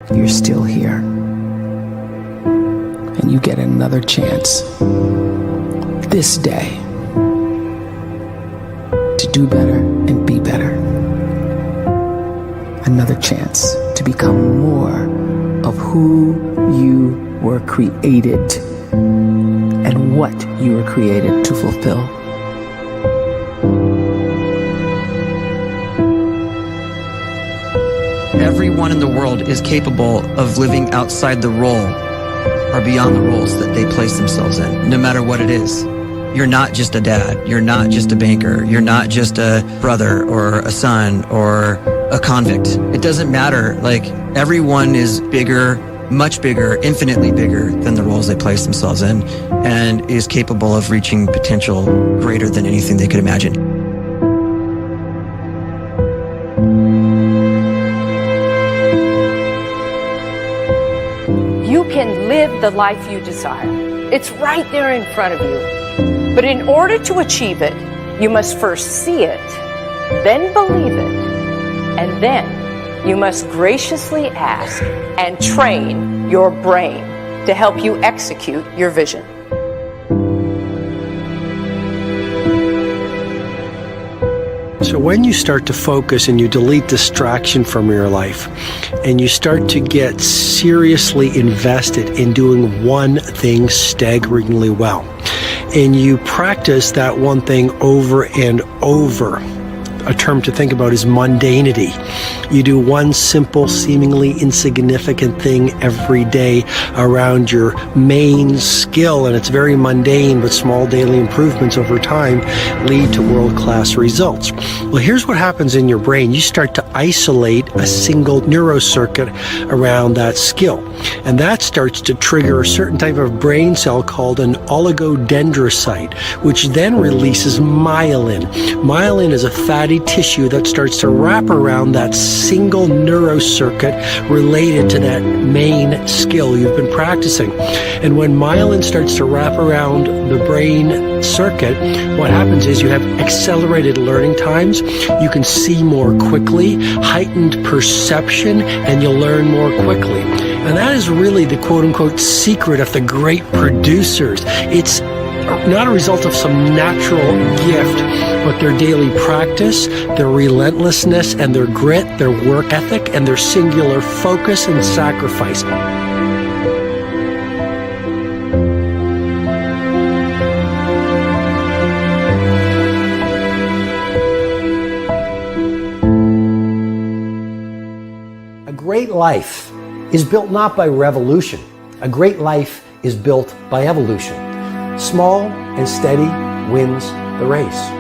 You're still here. And you get another chance this day to do better and be better. Another chance to become more of who you were created and what you were created to fulfill. Everyone in the world is capable of living outside the role or beyond the roles that they place themselves in, no matter what it is. You're not just a dad. You're not just a banker. You're not just a brother or a son or a convict. It doesn't matter. Like, everyone is bigger, much bigger, infinitely bigger than the roles they place themselves in, and is capable of reaching potential greater than anything they could imagine. You can live the life you desire. It's right there in front of you. But in order to achieve it, you must first see it, then believe it, and then you must graciously ask and train your brain to help you execute your vision. So when you start to focus and you delete distraction from your life, and you start to get seriously invested in doing one thing staggeringly well, and you practice that one thing over and over, a term to think about is mundanity. You do one simple, seemingly insignificant thing every day around your main skill, and it's very mundane, but small daily improvements over time lead to world-class results. Well, here's what happens in your brain. You start to isolate a single neurocircuit around that skill, and that starts to trigger a certain type of brain cell called an oligodendrocyte, which then releases myelin. Myelin is a fatty tissue that starts to wrap around that single neurocircuit related to that main skill you've been practicing. And when myelin starts to wrap around the brain circuit, what happens is you have accelerated learning times, you can see more quickly, heightened perception, and you'll learn more quickly. And that is really the quote-unquote secret of the great producers. It's not a result of some natural gift, but their daily practice, their relentlessness and their grit, their work ethic, and their singular focus and sacrifice. A great life is built not by revolution. A great life is built by evolution. Small and steady wins the race.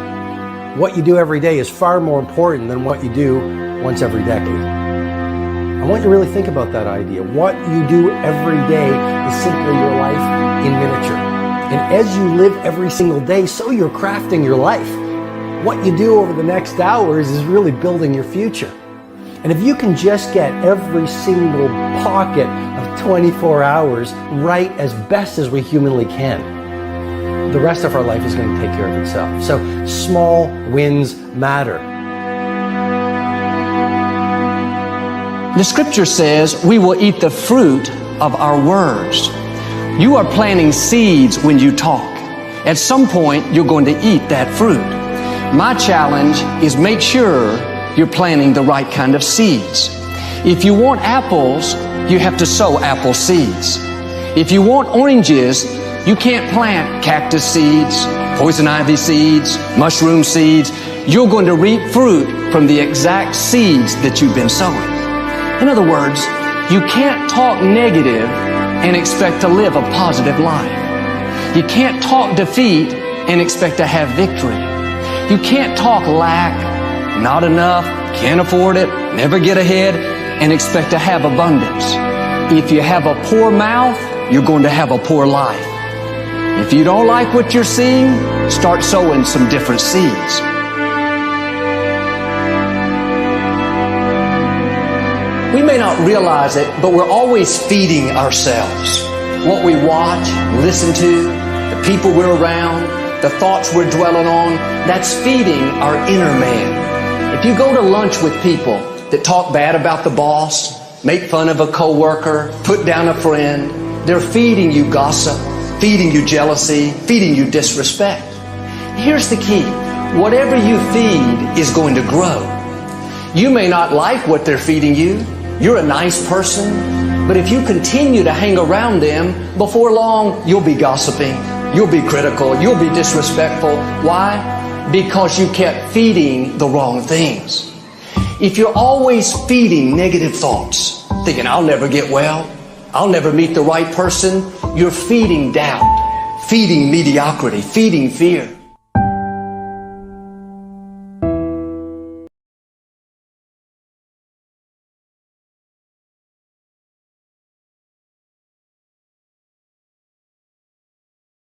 What you do every day is far more important than what you do once every decade. I want you to really think about that idea. What you do every day is simply your life in miniature. And as you live every single day, so you're crafting your life. What you do over the next hours is really building your future. And if you can just get every single pocket of 24 hours right as best as we humanly can, the rest of our life is going to take care of itself. So small wins matter. The scripture says we will eat the fruit of our words. You are planting seeds when you talk. At some point, you're going to eat that fruit. My challenge is make sure you're planting the right kind of seeds. If you want apples, you have to sow apple seeds. If you want oranges, you can't plant cactus seeds, poison ivy seeds, mushroom seeds. You're going to reap fruit from the exact seeds that you've been sowing. In other words, you can't talk negative and expect to live a positive life. You can't talk defeat and expect to have victory. You can't talk lack, not enough, can't afford it, never get ahead, and expect to have abundance. If you have a poor mouth, you're going to have a poor life. If you don't like what you're seeing, start sowing some different seeds. We may not realize it, but we're always feeding ourselves. What we watch, listen to, the people we're around, the thoughts we're dwelling on, that's feeding our inner man. If you go to lunch with people that talk bad about the boss, make fun of a coworker, put down a friend. They're feeding you gossip, feeding you jealousy, feeding you disrespect. Here's the key. Whatever you feed is going to grow. You may not like what they're feeding you. You're a nice person. But if you continue to hang around them, before long, you'll be gossiping. You'll be critical. You'll be disrespectful. Why? Because you kept feeding the wrong things. If you're always feeding negative thoughts, thinking, I'll never get well, I'll never meet the right person, you're feeding doubt, feeding mediocrity, feeding fear.